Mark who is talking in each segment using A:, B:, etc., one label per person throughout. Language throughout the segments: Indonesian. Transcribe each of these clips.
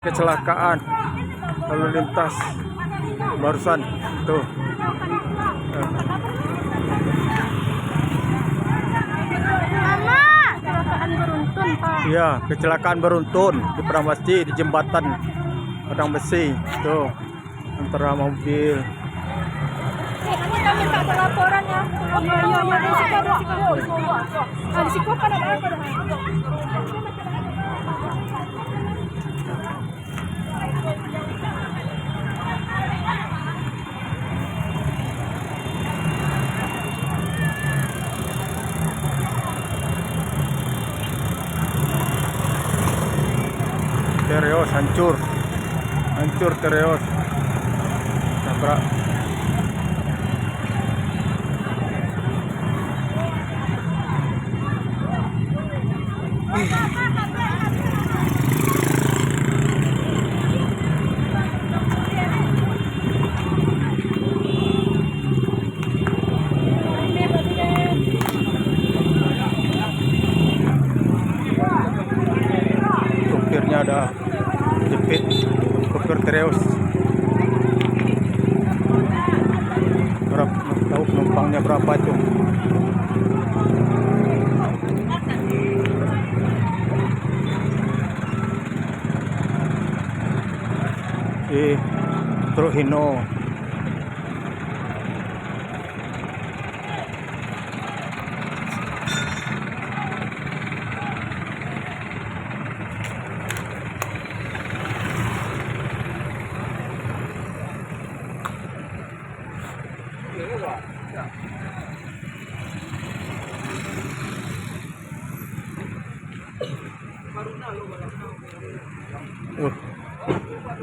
A: Kecelakaan lalu lintas barusan tuh.
B: Mama, kecelakaan beruntun, Pak.
A: Iya, kecelakaan beruntun di Pramesti di jembatan Padang Besi tuh antara mobil.
B: Kita minta ada laporan ya. Iya, di situ kan ada apa?
A: Tereos hancur Tereos nabrak. Supirnya ada jepit, supir Tereos. Berapa tahu penumpangnya berapa itu? Truk Hino.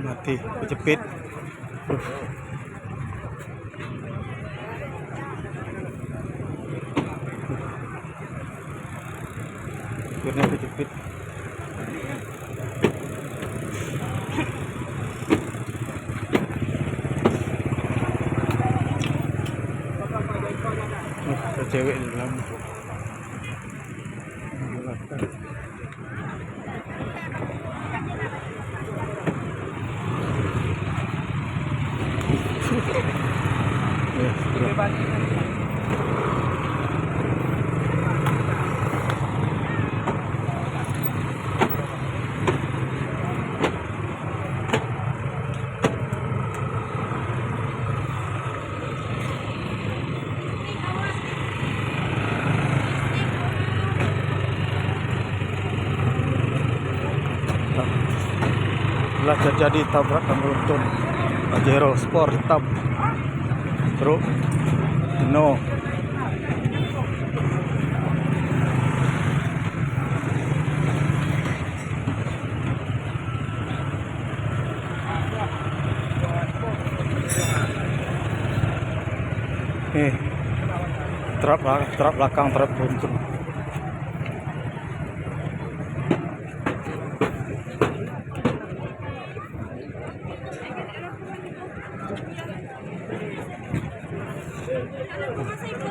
A: Mati kejepit. Supirnya kejepit. Ada cewek di dalam. Telah terjadi tabrakan beruntun Pajero Sport hitam truk Hino. Truk belakang truk beruntun.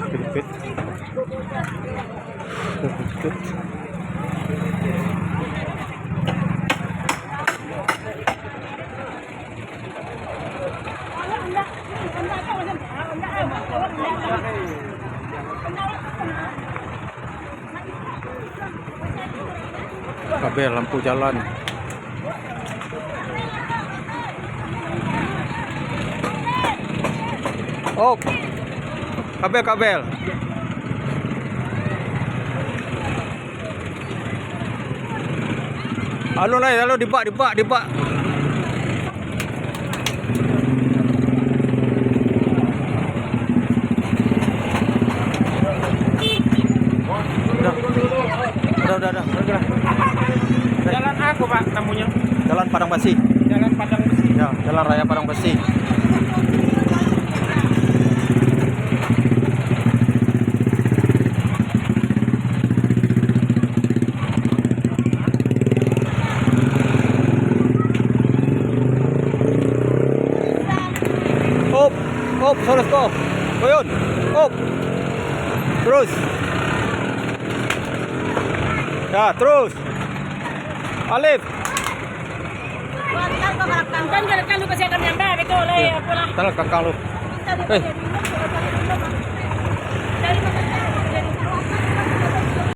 A: Kejepit. Kabel lampu jalan. Oh, kabel. Halo dibak. Udah.
C: Jalan aku, Pak, namanya.
A: Jalan Padang Besi.
C: Jalan Padang Besi.
A: Ya, Jalan Raya Padang Besi. Op, terus kok. Boyun. Op. Terus. Ya, terus. Alif.
B: Kan kalau kasi kami ang babi ko, lay, pula.
A: Tanah kakak lu.
B: Kita di
A: Eh.
B: Pilipinas, kalau kami di Pilipinas,